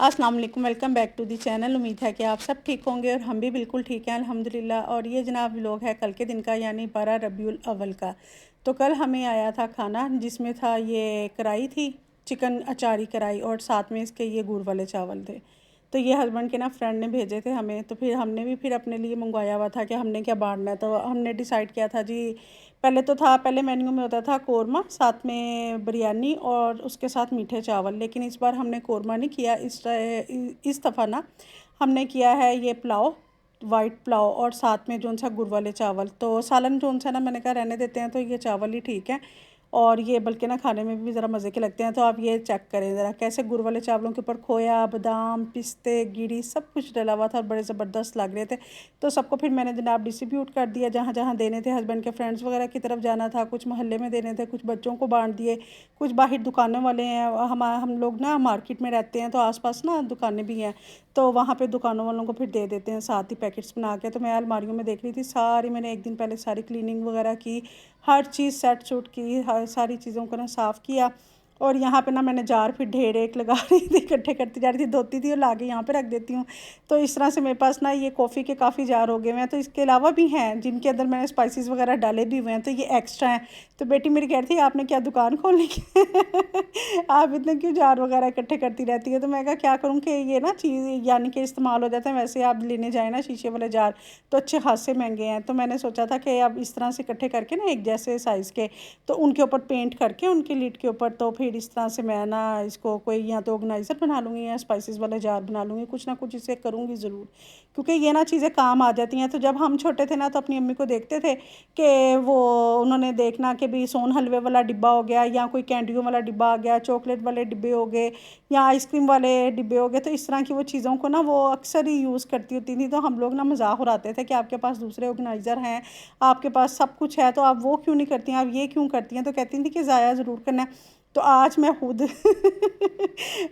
अस्सलाम वालेकुम, welcome back to the channel. उम्मीद है कि आप सब ठीक होंगे और हम भी बिल्कुल ठीक हैं अल्हम्दुलिल्लाह। और ये जनाब व्लॉग है कल के दिन का, यानी 12 रबीउल अव्वल का। तो कल हमें आया था खाना जिसमें था ये कढ़ाई थी, चिकन अचारी कढ़ाई, और साथ में इसके ये गुड़ वाले चावल थे। तो ये हस्बैंड के ना फ्रेंड ने भेजे थे हमें, तो फिर हमने भी फिर अपने लिए मंगवाया हुआ था कि हमने क्या बांटना है। तो हमने डिसाइड किया था जी, पहले मेन्यू में होता था कौरमा, साथ में बिरयानी और उसके साथ मीठे चावल। लेकिन इस बार हमने कौरमा नहीं किया, इस दफ़ा ना हमने किया है ये पुलाव, वाइट पुलाव, और साथ में जो सा गुड़ वाले चावल। तो सालन जो सा ना मैंने कहा रहने देते हैं, तो ये चावल ही ठीक है। और ये बल्कि ना खाने में भी ज़रा मज़े के लगते हैं। तो आप ये चेक करें ज़रा कैसे गुड़ वाले चावलों के ऊपर खोया, बादाम, पिस्ते, गिरी सब कुछ डला हुआ था और बड़े ज़बरदस्त लग रहे थे। तो सबको फिर मैंने जनाब डिस्ट्रीब्यूट कर दिया, जहाँ जहाँ देने थे। हस्बैंड के फ्रेंड्स वगैरह की तरफ जाना था, कुछ मोहल्ले में देने थे, कुछ बच्चों को बांट दिए, कुछ बाहर दुकानों वाले हैं। हम लोग ना मार्केट में रहते हैं, तो आसपास ना दुकानें भी हैं, तो वहाँ पे दुकानों वालों को फिर दे देते हैं साथ ही पैकेट्स बना के। तो मैं अलमारियों में देख रही थी सारी, मैंने एक दिन पहले सारी क्लीनिंग वगैरह की, हर चीज़ सेट सूट की, हर सारी चीज़ों को ना साफ़ किया। और यहाँ पे ना मैंने जार फिर ढेर एक लगा रही थी, इकट्ठे करती जा रही थी, धोती थी और ला के यहाँ पे रख देती हूँ। तो इस तरह से मेरे पास ना ये कॉफ़ी के काफ़ी जार हो गए हुए हैं। तो इसके अलावा भी हैं जिनके अंदर मैंने स्पाइसेस वगैरह डाले भी हुए हैं, तो ये एक्स्ट्रा हैं। तो बेटी मेरी कह रही थी आपने क्या दुकान खोलनी है आप इतने क्यों जार वगैरह इकट्ठे करती रहती है। तो मैं कहा क्या करूँ कि ये ना चीज़ यानी कि इस्तेमाल हो जाता है। वैसे आप लेने जाए ना शीशे वाले जार, तो अच्छे खासे महंगे हैं। तो मैंने सोचा था कि अब इस तरह से इकट्ठे करके ना एक जैसे साइज़ के, तो उनके ऊपर पेंट करके उनकी लिड के ऊपर, तो फिर इस तरह से मैं ना इसको कोई या तो ऑर्गेनाइज़र बना लूँगी या स्पाइसेस वाले जार बना लूँगी, कुछ ना कुछ इसे करूँगी ज़रूर, क्योंकि ये ना चीज़ें काम आ जाती हैं। तो जब हम छोटे थे ना, तो अपनी अम्मी को देखते थे कि वो उन्होंने देखना कि भी सोन हलवे वाला डिब्बा हो गया, या कोई कैंडियों वाला डिब्बा आ गया, चॉकलेट वाले डिब्बे हो गए, या आइसक्रीम वाले डिब्बे हो गए। तो इस तरह की वो चीज़ों को ना वो अक्सर ही यूज़ करती होती थी। तो हम लोग ना मजाक उड़ाते थे कि आपके पास दूसरे ऑर्गेनाइज़र हैं, आपके पास सब कुछ है, तो आप वो क्यों नहीं करती हैं, आप ये क्यों करती हैं। तो कहती थी कि ज़ाया ज़रूर करना है। तो आज मैं खुद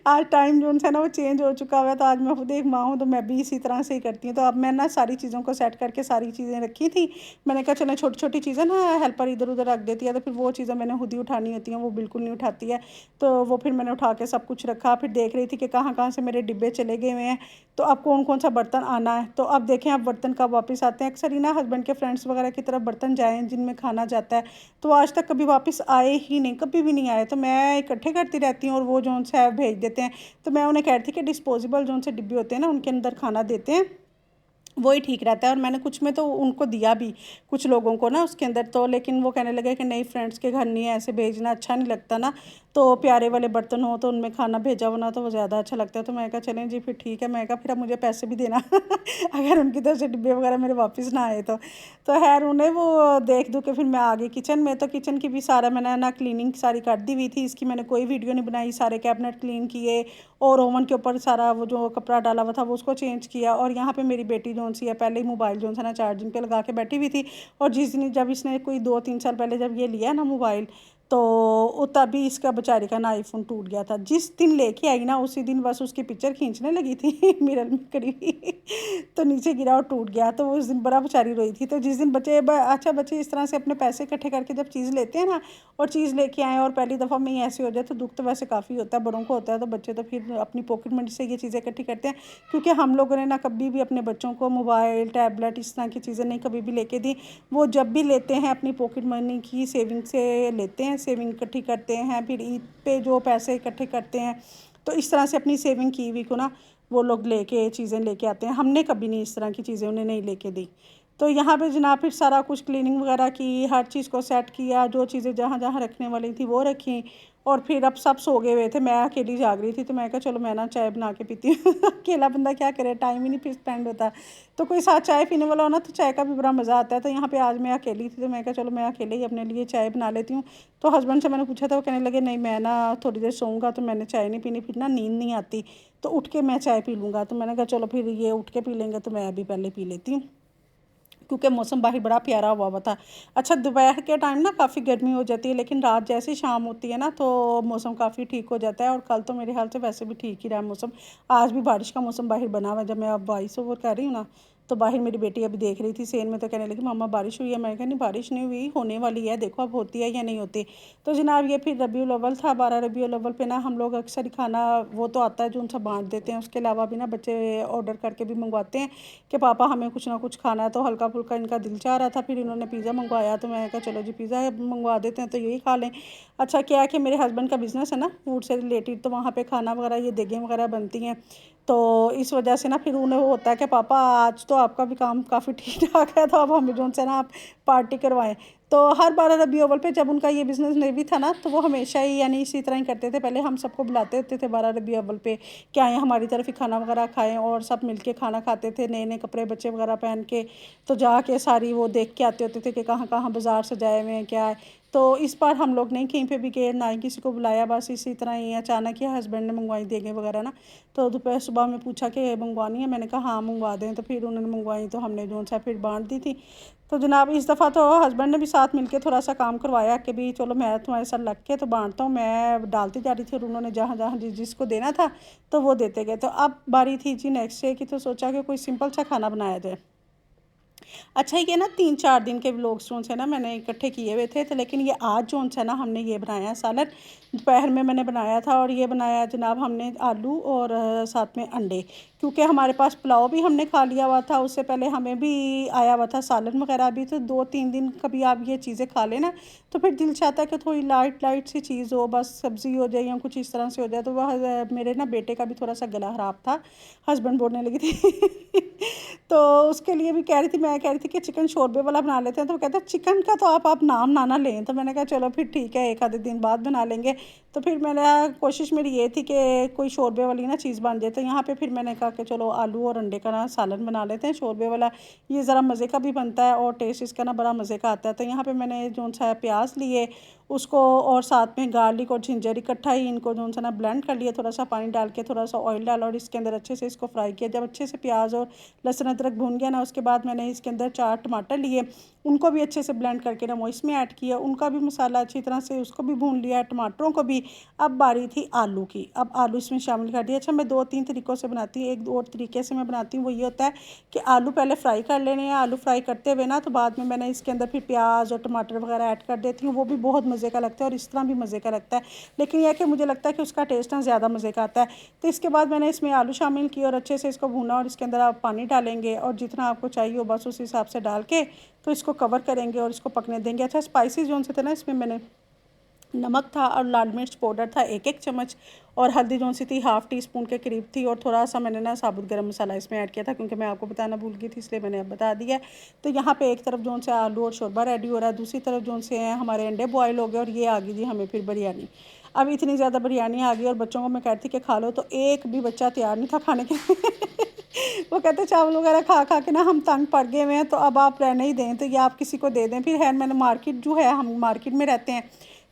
आज टाइम जो है ना वो चेंज हो चुका हुआ है, तो आज मैं खुद एक माँ हूँ, तो मैं भी इसी तरह से ही करती हूँ। तो अब मैं ना सारी चीज़ों को सेट करके सारी चीज़ें रखी थी। मैंने कहा चलो छोटी छोटी चीज़ें ना हेल्पर इधर उधर रख देती है, तो फिर वो चीज़ें मैंने खुद ही उठानी होती हैं, वो बिल्कुल नहीं उठाती है। तो वो फिर मैंने उठा के सब कुछ रखा। फिर देख रही थी कि कहाँ कहाँ से मेरे डिब्बे चले गए हुए हैं, तो अब कौन कौन सा बर्तन आना है। तो अब देखें अब बर्तन कब वापस आते हैं। अक्सर ही ना हस्बैंड के फ्रेंड्स वगैरह की तरफ बर्तन जाएँ जिनमें खाना जाता है, तो आज तक कभी वापस आए ही नहीं, कभी भी नहीं आए। तो मैं इकट्ठे करती रहती हूँ और वो जो है भेज देते हैं। तो मैं उन्हें कह रही थी कि डिस्पोजेबल जो से डिब्बे होते हैं ना, उनके अंदर खाना देते हैं, वही ठीक रहता है। और मैंने कुछ में तो उनको दिया भी, कुछ लोगों को ना उसके अंदर। तो लेकिन वो कहने लगे कि नहीं, फ्रेंड्स के घर नहीं है, ऐसे भेजना अच्छा नहीं लगता ना, तो प्यारे वाले बर्तन हो तो उनमें खाना भेजा होना तो वो ज़्यादा अच्छा लगता है। तो मैं कहा चलें जी फिर ठीक है। मैं कहा फिर अब मुझे पैसे भी देना अगर उनकी तरफ से डिब्बे वगैरह मेरे वापस ना आए तो खैर उन्हें वो देख दूँ के फिर मैं आ गई किचन में। तो किचन की भी सारा मैंने ना क्लीनिंग सारी कर दी हुई थी, इसकी मैंने कोई वीडियो नहीं बनाई। सारे कैबिनेट क्लीन किए और ओवन के ऊपर सारा वो जो कपड़ा डाला हुआ था वो उसको चेंज किया। और यहाँ पे मेरी बेटी जो सी है, पहले ही मोबाइल जो सा ना चार्जिंग पे लगा के बैठी हुई थी। और जिस दिन जब इसने कोई 2-3 साल पहले जब ये लिया ना मोबाइल, तो तभी इसका बेचारी का ना आईफोन टूट गया था। जिस दिन लेके आई ना उसी दिन बस उसकी पिक्चर खींचने लगी थी मिरर में खड़ी हुई तो नीचे गिरा और टूट गया। तो उस दिन बड़ा बेचारी रोई थी। तो जिस दिन अच्छा बच्चे इस तरह से अपने पैसे इकट्ठे करके जब चीज़ लेते हैं ना, और चीज़ लेके आएँ और पहली दफ़ा में ही ऐसे हो जाए, तो दुख तो वैसे काफ़ी होता है, बड़ों को होता है। तो बच्चे तो फिर अपनी पॉकेट मनी से ये चीज़ें इकट्ठी करते हैं, क्योंकि हम लोगों ने ना कभी भी अपने बच्चों को मोबाइल, टैबलेट, इस तरह की चीज़ें नहीं कभी भी लेके दी। वो जब भी लेते हैं अपनी पॉकेट मनी की सेविंग से लेते हैं, सेविंग इकट्ठी करते हैं, फिर ईद पे जो पैसे इकट्ठे करते हैं, तो इस तरह से अपनी सेविंग की हुई को ना वो लोग लेके चीज़ें लेके आते हैं। हमने कभी नहीं इस तरह की चीज़ें उन्हें नहीं लेके दी। तो यहाँ पे जनाब फिर सारा कुछ क्लीनिंग वगैरह की, हर चीज़ को सेट किया, जो चीज़ें जहाँ जहाँ रखने वाली थी वो रखी। और फिर अब सब सो गए हुए थे, मैं अकेली जाग रही थी। तो मैं कहा चलो मैं ना चाय बना के पीती हूँ अकेला बंदा क्या करे, टाइम ही नहीं फिर स्पेंड होता। तो कोई साथ चाय पीने वाला हो ना, तो चाय का भी बड़ा मज़ा आता है। तो यहाँ पे आज मैं अकेली थी, तो मैं कहा चलो मैं अकेले ही अपने लिए चाय बना लेती हूँ। तो हस्बैंड से मैंने पूछा था, वो कहने लगे नहीं मैं ना थोड़ी देर सोऊंगा, तो मैंने चाय नहीं पीनी, फिर ना नींद नहीं आती, तो उठ के मैं चाय पी लूँगा। तो मैंने कहा चलो फिर ये उठ के पी लेंगे, तो मैं अभी पहले पी लेती हूँ, क्योंकि मौसम बाहर बड़ा प्यारा हुआ हुआ था। अच्छा दोपहर के टाइम ना काफ़ी गर्मी हो जाती है, लेकिन रात जैसी शाम होती है ना, तो मौसम काफ़ी ठीक हो जाता है। और कल तो मेरे ख्याल से वैसे भी ठीक ही रहा मौसम। आज भी बारिश का मौसम बाहर बना हुआ है, जब मैं अब वॉइस ओवर कर रही हूँ ना, तो बाहर मेरी बेटी अभी देख रही थी सेन में, तो कहने लगी मम्मा बारिश हुई है। मैं कहा नहीं बारिश नहीं हुई, होने वाली है, देखो अब होती है या नहीं होती। तो जनाब ये फिर रबीउल अव्वल था, 12 रबीउल अव्वल पे ना हम लोग अक्सर ही खाना वो तो आता है जो उनसे बांट देते हैं, उसके अलावा भी ना बच्चे ऑर्डर करके भी मंगवाते हैं कि पापा हमें कुछ ना कुछ खाना है। तो हल्का फुल्का इनका दिल चाह रहा था, फिर इन्होंने पिज़्ज़ा मंगवाया, तो मैं कहा चलो जी पिज़्ज़ा मंगवा देते हैं तो यही खा लें। अच्छा क्या है कि मेरे हस्बैंड का बिज़नेस है ना फूड से रिलेटेड, तो वहाँ पे खाना वगैरह ये देगें वगैरह बनती हैं, तो इस वजह से ना फिर उन्हें वो होता है कि पापा आज तो आपका भी काम काफ़ी ठीक ठाक है, तो अब हमें जो है ना आप पार्टी करवाएं। तो हर 12 रबीउल अव्वल पे जब उनका ये बिज़नेस नहीं भी था ना, तो वो हमेशा ही यानी इसी तरह ही करते थे। पहले हम सबको बुलाते होते थे 12 रबीउल अव्वल पे कि आएँ हमारी तरफ ही खाना वगैरह खाएं, और सब मिलके खाना खाते थे, नए नए कपड़े बच्चे वगैरह पहन के। तो जाके सारी वो देख के आते होते थे कि कहाँ कहाँ बाज़ार सजाए हुए हैं क्या है। तो इस बार हम लोग नहीं कहीं पे भी गए, ना ही किसी को बुलाया, बस इसी तरह ही अचानक ही हस्बैंड ने मंगवाई देंगे वगैरह ना। तो दोपहर सुबह में पूछा कि मंगवानी है, मैंने कहा हाँ मंगवा दें, तो फिर उन्होंने मंगवाई, तो हमने जो सा फिर बांट दी थी। तो जनाब इस दफ़ा तो हस्बैंड ने भी साथ मिलके थोड़ा सा काम करवाया कि भी चलो मैं तुम्हारे साथ लग के तो बांटता हूँ, मैं डालती जा रही थी और उन्होंने जहाँ जहाँ जिसको देना था तो वो देते गए। तो अब बारी थी जी नेक्स्ट डे की, तो सोचा कि कोई सिंपल सा खाना बनाया जाए। अच्छा ये ना 3-4 दिन के व्लॉग्स जो है ना मैंने इकट्ठे किए हुए थे, तो लेकिन ये आज जो है ना हमने ये बनाया सालन, दोपहर में मैंने बनाया था, और ये बनाया जनाब हमने आलू और साथ में अंडे, क्योंकि हमारे पास पुलाव भी हमने खा लिया हुआ था, उससे पहले हमें भी आया हुआ था सालन वगैरह भी। तो 2-3 दिन कभी आप ये चीज़ें खा लेना तो फिर दिल चाहता है कि थोड़ी लाइट लाइट सी चीज़ हो, बस सब्ज़ी हो जाए या कुछ इस तरह से हो जाए। तो वह मेरे ना बेटे का भी थोड़ा सा गला ख़राब था, हस्बैंड बोलने लगी थी तो उसके लिए भी कह रही थी, मैं कह रही थी कि चिकन शोरबे वाला बना लेते हैं, तो वो कहता है चिकन का तो आप नाम ना लें। तो मैंने कहा चलो फिर ठीक है, एक आधे दिन बाद बना लेंगे। तो फिर मैंने कोशिश मेरी ये थी कि कोई शोरबे वाली ना चीज़ बन जाए। तो यहाँ पे फिर मैंने कहा कि चलो आलू और अंडे का ना सालन बना लेते हैं शोरबे वाला, ये ज़रा मज़े का भी बनता है और टेस्ट इसका ना बड़ा मज़े का आता है। तो यहाँ पर मैंने जो सा प्याज लिए उसको, और साथ में गार्लिक और जिंजर इकट्ठा ही इनको जो सा ना ब्लेंड कर लिया, थोड़ा सा पानी डाल के, थोड़ा सा ऑयल डाला और इसके अंदर अच्छे से इसको फ्राई किया। जब अच्छे से प्याज और लहसुन अदरक भून गया ना, उसके बाद मैंने इसके अंदर 4 टमाटर लिए, उनको भी अच्छे से ब्लेंड करके ना वो इसमें ऐड किया, उनका भी मसाला अच्छी तरह से उसको भी भून लिया, टमाटरों को भी। अब बारी थी आलू की, अब आलू इसमें शामिल कर दिया। अच्छा मैं 2-3 तरीक़ों से बनाती हूँ, एक और तरीके से मैं बनाती हूँ, वो ये होता है कि आलू पहले फ्राई कर लेने हैं, आलू फ्राई करते हुए ना तो बाद में मैंने इसके अंदर फिर प्याज और टमाटर वगैरह ऐड कर देती हूँ, वो भी बहुत मज़े का लगता है और इस तरह भी मज़े का लगता है। लेकिन यह कि मुझे लगता है कि उसका टेस्ट ना ज़्यादा मज़े का आता है। तो इसके बाद मैंने इसमें आलू शामिल किए और अच्छे से इसको भूना, और इसके अंदर आप पानी डालेंगे और जितना आपको चाहिए हो बस उस हिसाब से डाल के तो इसको कवर करेंगे और इसको पकने देंगे। अच्छा स्पाइसेस जो से थे ना, इसमें मैंने नमक था और लाल मिर्च पाउडर था 1-1 चम्मच, और हल्दी जो सी थी हाफ़ टी स्पून के करीब थी, और थोड़ा सा मैंने ना साबुत गरम मसाला इसमें ऐड किया था, क्योंकि मैं आपको बताना भूल गई थी इसलिए मैंने अब बता दिया है। तो यहाँ पे एक तरफ जो से आलू और शोरबा रेडी हो रहा है, दूसरी तरफ जो से हैं हमारे अंडे बॉयल हो गए, और ये आ गई जी हमें फिर बिरयानी। अब इतनी ज़्यादा बिरयानी आ गई और बच्चों को मैं कहती कि खा लो, तो एक भी बच्चा तैयार नहीं था खाने के वो कहते चावल वगैरह खा खा के ना हम तंग पड़ गए हुए हैं, तो अब आप रहने ही दें, तो ये आप किसी को दे दें। फिर है मैंने मार्केट जो है, हम मार्केट में रहते हैं,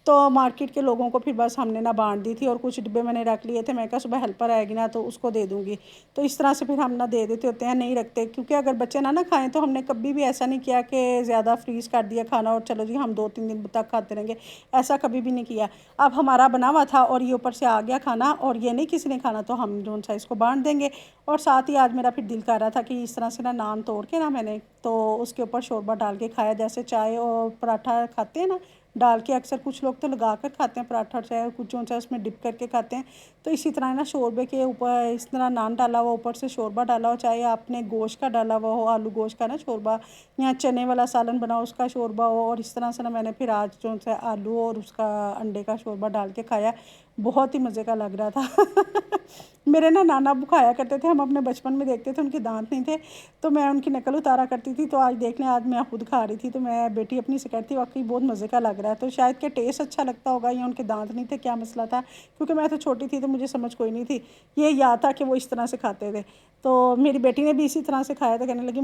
तो मार्केट के लोगों को फिर बस हमने ना बांट दी थी, और कुछ डिब्बे मैंने रख लिए थे, मैं कहा सुबह हेल्पर आएगी ना तो उसको दे दूँगी। तो इस तरह से फिर हम ना दे देते होते हैं, नहीं रखते, क्योंकि अगर बच्चे ना खाएं तो हमने कभी भी ऐसा नहीं किया कि ज़्यादा फ्रीज़ कर दिया खाना और चलो जी हम 2-3 दिन तक खाते रहेंगे, ऐसा कभी भी नहीं किया। अब हमारा बना हुआ था और ये ऊपर से आ गया खाना, और ये नहीं किसी ने खाना, तो हम जो सा इसको बांट देंगे। और साथ ही आज मेरा फिर दिल कर रहा था कि इस तरह से ना नान तोड़ के ना मैंने तो उसके ऊपर शोरबा डाल के खाया, जैसे चाय और पराठा खाते हैं ना डाल के, अक्सर कुछ लोग तो लगा कर खाते हैं पराठा चाहे, कुछ जो है उसमें डिप करके खाते हैं। तो इसी तरह ना शोरबे के ऊपर इस तरह नान डाला हुआ, ऊपर से शोरबा डाला हो, चाहे आपने गोश्त का डाला हुआ हो, आलू गोश्त का ना शोरबा, या चने वाला सालन बना हो उसका शोरबा हो, और इस तरह से ना मैंने फिर आज जो है आलू और उसका अंडे का शोरबा डाल के खाया, बहुत ही मज़े का लग रहा था मेरे ना नाना अब्बू खाया करते थे, हम अपने बचपन में देखते थे, उनके दांत नहीं थे, तो मैं उनकी नकल उतारा करती थी। तो आज देख लें, आज मैं खुद खा रही थी, तो मैं बेटी अपनी से कहती वाकई बहुत मज़े का लग रहा है। तो शायद कि टेस्ट अच्छा लगता होगा या उनके दांत नहीं थे, क्या मसला था, क्योंकि मैं तो छोटी थी तो मुझे समझ कोई नहीं थी, ये याद था कि वो इस तरह से खाते थे। तो मेरी बेटी ने भी इसी तरह से खाया था, कहने लगी